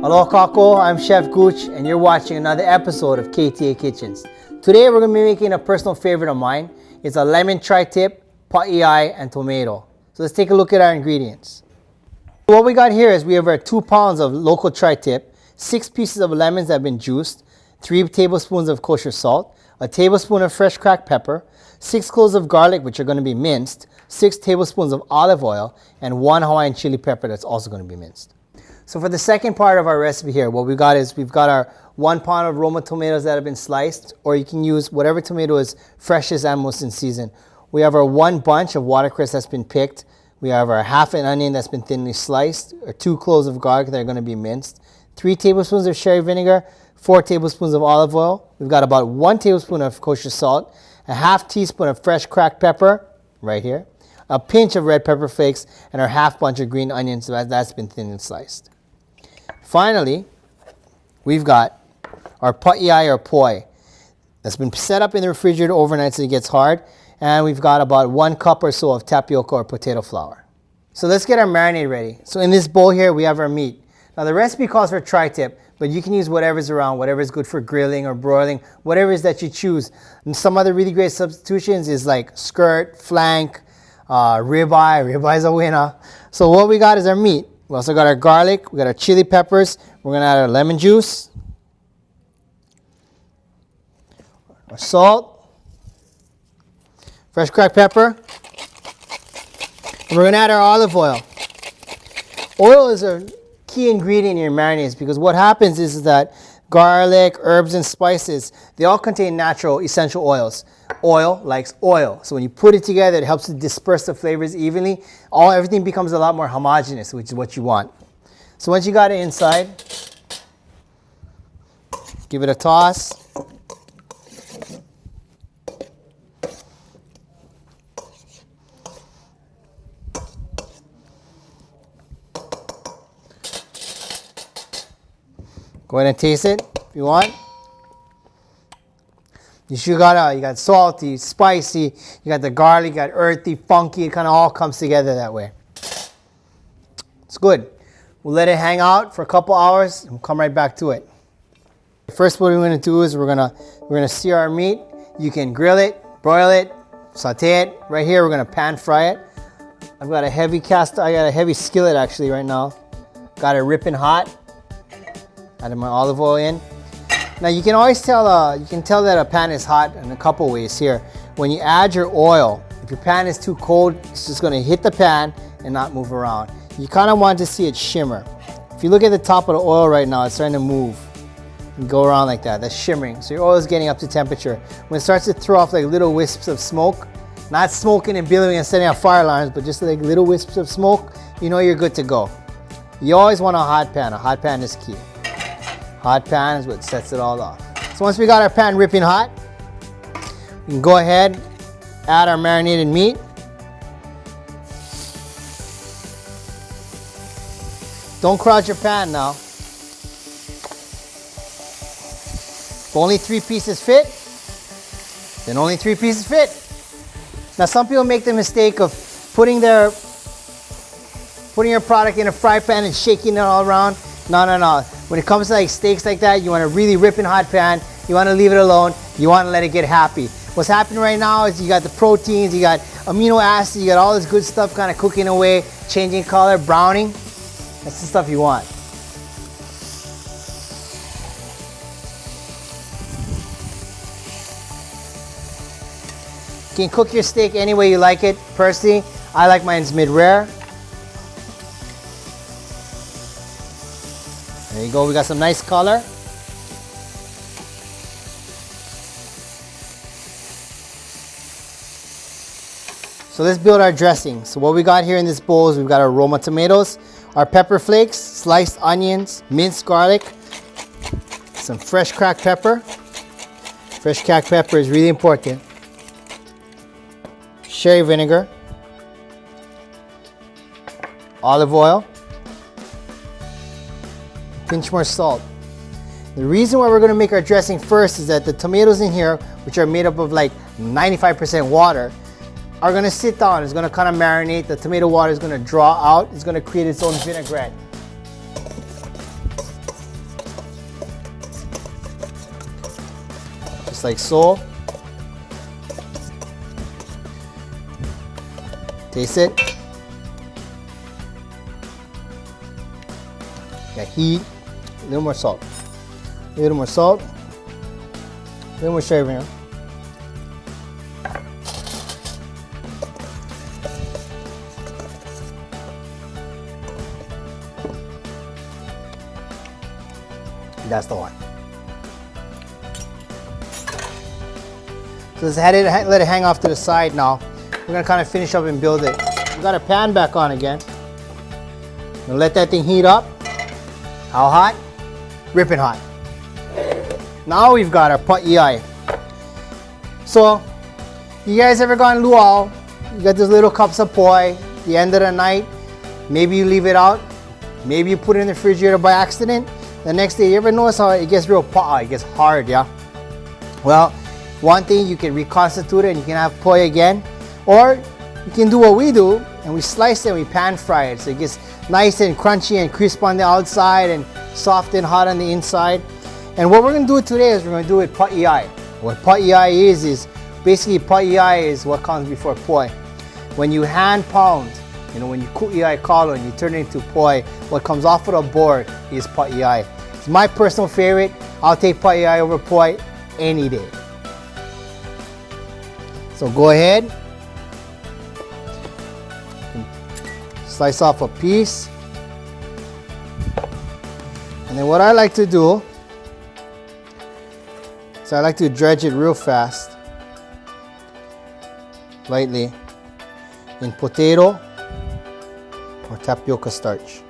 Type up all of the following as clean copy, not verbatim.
Hello Kako, I'm Chef Guch and you're watching another episode of KTA Kitchens. Today we're going to be making a personal favorite of mine. It's a lemon tri-tip, pot ei, and tomato. So let's take a look at our ingredients. What we got here is we have our 2 pounds of local tri-tip, 6 pieces of lemons that have been juiced, 3 tablespoons of kosher salt, a tablespoon of fresh cracked pepper, 6 cloves of garlic which are going to be minced, 6 tablespoons of olive oil, and 1 Hawaiian chili pepper that's also going to be minced. So for the second part of our recipe here, what we've got is we've got our 1 pound of Roma tomatoes that have been sliced, or you can use whatever tomato is freshest and most in season. We have our 1 bunch of watercress that's been picked. We have our half an onion that's been thinly sliced, our 2 cloves of garlic that are going to be minced, 3 tablespoons of sherry vinegar, 4 tablespoons of olive oil. We've got about 1 tablespoon of kosher salt, a half teaspoon of fresh cracked pepper, right here, a pinch of red pepper flakes, and our half bunch of green onions that's been thinly sliced. Finally, we've got our pot ei or poi that's been set up in the refrigerator overnight so it gets hard, and we've got about 1 cup or so of tapioca or potato flour. So let's get our marinade ready. So in this bowl here we have our meat. Now the recipe calls for tri-tip, but you can use whatever's around, whatever is good for grilling or broiling, whatever it is that you choose. And some other really great substitutions is like skirt, flank, ribeye is a winner. So what we got is our meat. We also got our garlic, we got our chili peppers, we're going to add our lemon juice, our salt, fresh cracked pepper, and we're going to add our olive oil. Oil is a key ingredient in your marinades because what happens is that garlic, herbs, and spices, they all contain natural essential oils. Oil likes oil. So when you put it together, it helps to disperse the flavors evenly. Everything becomes a lot more homogeneous, which is what you want. So once you got it inside, give it a toss. Go ahead and taste it if you want. You got salty, spicy, you got the garlic, you got earthy, funky. It kind of all comes together that way. It's good. We'll let it hang out for a couple hours and we'll come right back to it. First, what we're going to do is we're going to sear our meat. You can grill it, broil it, saute it. Right here, we're going to pan fry it. I got a heavy skillet actually right now. Got it ripping hot. Added my olive oil in. Now you can always tell, that a pan is hot in a couple ways here. When you add your oil, if your pan is too cold, it's just going to hit the pan and not move around. You kind of want to see it shimmer. If you look at the top of the oil right now, it's starting to move and go around like that. That's shimmering. So your oil is getting up to temperature. When it starts to throw off like little wisps of smoke, not smoking and billowing and setting off fire alarms, but just like little wisps of smoke, you know you're good to go. You always want a hot pan. A hot pan is key. Hot pan is what sets it all off. So once we got our pan ripping hot, we can go ahead, add our marinated meat. Don't crowd your pan now. If only 3 pieces fit, then only 3 pieces fit. Now some people make the mistake of putting your product in a fry pan and shaking it all around. No. When it comes to like steaks like that, you want a really ripping hot pan. You want to leave it alone. You want to let it get happy. What's happening right now is you got the proteins, you got amino acids, you got all this good stuff kind of cooking away, changing color, browning. That's the stuff you want. You can cook your steak any way you like it. Personally, I like mine mid-rare. There you go, we got some nice color. So let's build our dressing. So what we got here in this bowl is we've got our Roma tomatoes, our pepper flakes, sliced onions, minced garlic, some fresh cracked pepper. Fresh cracked pepper is really important. Sherry vinegar, olive oil, pinch more salt. The reason why we're going to make our dressing first is that the tomatoes in here, which are made up of like 95% water, are going to sit down. It's going to kind of marinate. The tomato water is going to draw out. It's going to create its own vinaigrette. like so. Taste it. Got heat. A little more salt. A little more salt. A little more sugar here. That's the one. So let's let it hang off to the side now. We're gonna kind of finish up and build it. We got our pan back on again. Gonna let that thing heat up. How hot? Ripping hot. Now we've got our pot EI. So, you guys ever gone luau? You got those little cups of poi. The end of the night, maybe you leave it out. Maybe you put it in the refrigerator by accident. The next day, you ever notice how it gets real pot? It gets hard, yeah? Well, one thing, you can reconstitute it and you can have poi again. Or you can do what we do and we slice it and we pan fry it. So it gets nice and crunchy and crisp on the outside and soft and hot on the inside. And what we're going to do today is we're going to do it pot EI. What pot EI is basically pot EI is what comes before poi. When you hand pound, when you cook EI kalo and you turn it into poi, what comes off of the board is pot EI. It's my personal favorite. I'll take pot EI over poi any day. So go ahead. Slice off a piece. And then what I like to do, so I like to dredge it real fast, lightly, in potato or tapioca starch.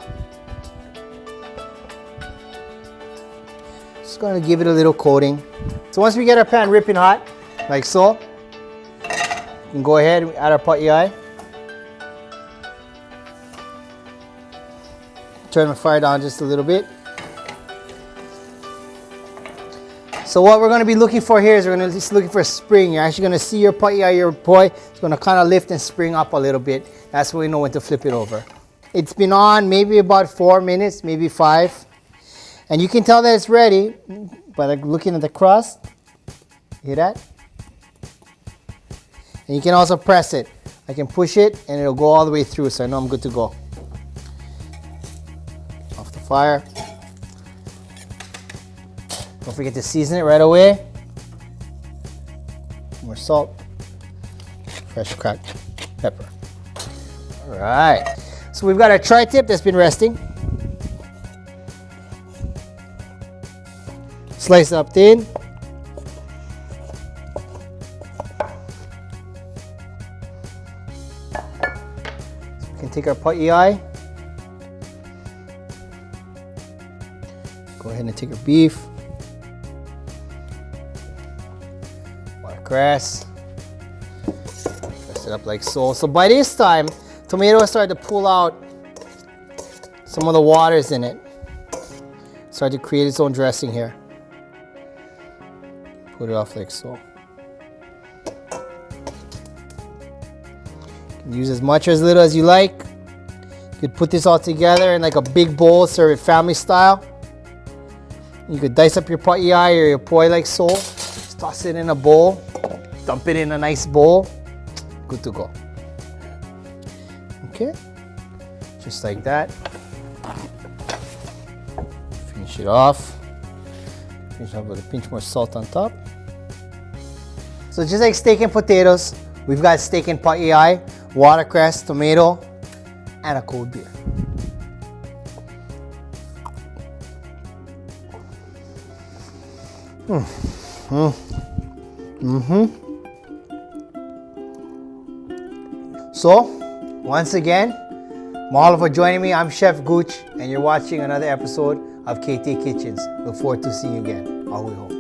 Just gonna give it a little coating. So once we get our pan ripping hot, like so, we can go ahead and add our pot EI. Turn the fire down just a little bit. So what we're going to be looking for here is we're going to just looking for a spring. You're actually going to see your pot EI, your poi. It's going to kind of lift and spring up a little bit. That's when we know when to flip it over. It's been on maybe about 4 minutes, maybe 5. And you can tell that it's ready by looking at the crust. Hear that? And you can also press it. I can push it and it'll go all the way through, so I know I'm good to go. Off the fire. Don't forget to season it right away. More salt. Fresh cracked pepper. All right. So we've got our tri-tip that's been resting. Slice up thin. We can take our pot EI. Go ahead and take our beef. Watercress. Press it up like so. So by this time, tomato has started to pull out some of the waters in it. Start to create its own dressing here. Put it off like so. You can use as much or as little as you like. You could put this all together in like a big bowl, serve it family style. You could dice up your pot EI or your poi like so. Just toss it in a bowl. Dump it in a nice bowl. Good to go. Okay. Just like that. Finish it off. Finish off with a pinch more salt on top. So just like steak and potatoes, we've got steak and pot EI, watercress, tomato, and a cold beer. So, once again, mahalo for joining me. I'm Chef Guch, and you're watching another episode of KTA Kitchens. Look forward to seeing you again. Ahui ho.